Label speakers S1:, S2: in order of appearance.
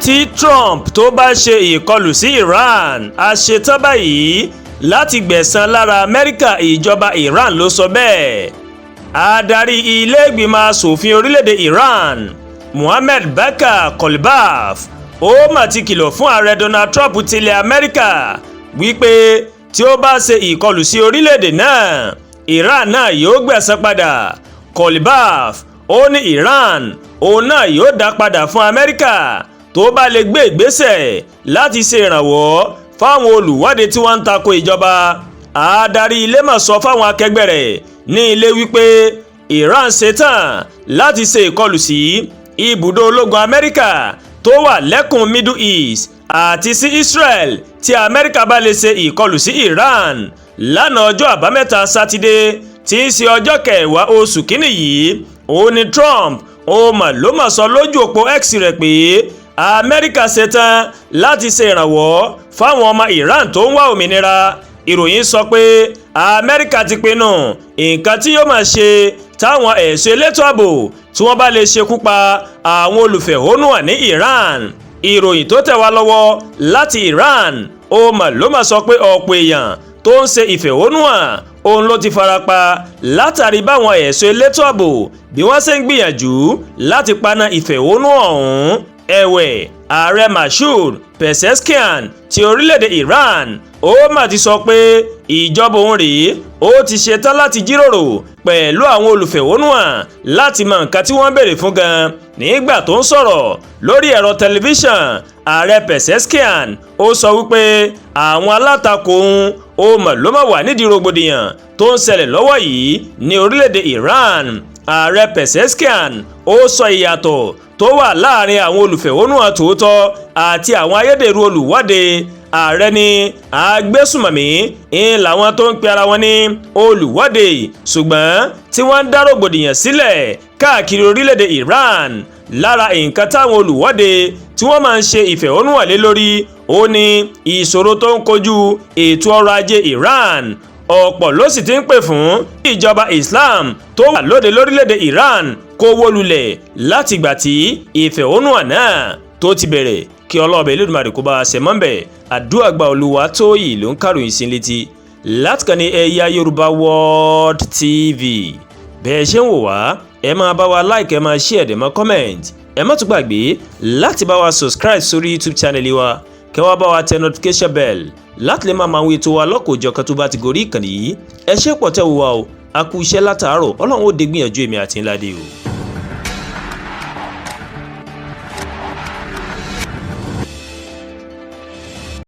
S1: tí Trump tó bá ṣe ìkọlù sí Iran a ṣetán báyìí láti gbẹ̀san lára Amẹ́ríkà. Ìjọba Iran ló sọ bẹ́ẹ̀. Adarí ilé ìgbìmọ̀ asòfin orílẹ̀-èdè Iran Mohammed Bakr Kolbaf ó mà ti kìlọ̀ fún ààrẹ Donald Trump tilẹ̀ Amẹ́ríkà wípé tí ó bá ṣe ìkọlù sí orílẹ̀-èdè náà Iran náà yóò gbẹ̀san padà. Kolbaf ó ní Iran òun náà yóò dá padà fún Amẹ́ríkà tó bá lè gbé ìgbésẹ̀ láti ṣe ìrànwọ́ fáwọn olùwádìí tí wọ́n ń tako ìjọba. Adarí ilé mà sọ fáwọn akẹgbẹ́ rẹ̀ ní ilé wípé Iran ṣetán láti ṣe ìkọlù sí ibùdó ológun Amẹ́ríkà tó wà lẹ́kùn Middle East àti sí Israel tí Amẹ́ríkà bá lè ṣe ìkọlù sí Iran. Lánàá ọjọ́ àbámẹ́ta sátidé tí í ṣe ọjọ́ 10 oṣù kínní yìí òun ni Trump ló mà sọ lójú òpó X rẹ̀ pé Amẹ́ríkà ṣetán láti ṣe ìrànwọ́ fáwọn ọmọ Iran tó ń wá òmìnira. Ìròyìn sọ pé Amẹ́ríkà ti pinnu nǹkan tí yóò máa ṣe táwọn ẹ̀ṣọ́ elétò ààbò tí wọ́n bá lè ṣekú pa àwọn olùfẹ̀hónúhàn ní Iran. Ìròyìn tó tẹ̀ wá lọ́wọ́ láti Iran ló mà sọ pé ọ̀pọ̀ èèyàn tó ń ṣe ìfẹ̀hónúhàn òun ló ti farapa látàrí báwọn ẹ̀ṣọ́ elétò ààbò bí wọ́n ṣe ń gbìyànjú láti paná ìfẹ̀hónúhàn ọ̀hún. Ẹ̀wẹ̀ ààrẹ Mashoud Pezeshkian ti orílẹ̀-èdè Iran mà ti sọ pé ìjọba òun rèé ó ti ṣetán láti jíròrò pẹ̀lú àwọn olùfẹ̀hónúhàn láti mọ nǹkan tí wọ́n béèrè fún gan. Nígbà tó ń sọ̀rọ̀ lórí ẹ̀rọ tẹlifíṣàn ààrẹ Pezeshkian ó sọ wípé àwọn alátakò òun ló mà wà nídìí rògbòdìyàn tó ń ṣẹlẹ̀ lọ́wọ́ yìí ní orílẹ̀-èdè Iran. Ààrẹ Pezeshkian ó sọ ìyàtọ̀ tó wà láàrin àwọn olùfẹ̀hónúhàn tòótọ́ àti àwọn ayédèrú olùwọ́de. Ààrẹ ní agbésùmọ̀mí làwọn tó ń pe ara wọn ní olùwọ́de ṣùgbọ́n tí wọ́n ń dá rògbòdìyàn sílẹ̀ káàkiri orílẹ̀-èdè Iran. Lára nǹkan táwọn olùwọ́de tí wọ́n máa ń ṣe ìfẹ̀hónúhàn lé lórí ó ní ìṣòro tó ń kojú ètò ọrọ̀ ajé Iran. Ọ̀pọ̀ ló sì ti ń pè fún ìjọba Islam tó wà lóde lórílẹ̀-èdè Iran kó wó lulẹ̀ látìgbà tí ìfẹ̀hónúhàn náà tó ti bẹ̀rẹ̀. Kí Ọlọ́run Elédùmarè kó bá a ṣe mọ́ńbẹ̀. Àdúrà gba Olúwatóyìn ló ń kàròyìn sí létí láti kàn ní Ẹ̀yà Yorùbá World TV. Bẹ́ẹ̀ ṣe ń wò wá ẹ máa bá wa like ẹ máa share ẹ máa comment ẹ má tún gbàgbé láti bá wa subscribe sórí YouTube channel wa kẹ́ wá bá wa tẹ notification bell láti lè máa àwọn ètò wa lọ́kọ̀ọ́jọ̀kan tó bá ti gorí ìkànnì yìí. Ẹ ṣé pọ̀ tẹ́ wò wá o a kú iṣẹ́ látàárọ̀ Ọlọ́run ó dé gbìyànjú èmi àti ńlá dé o.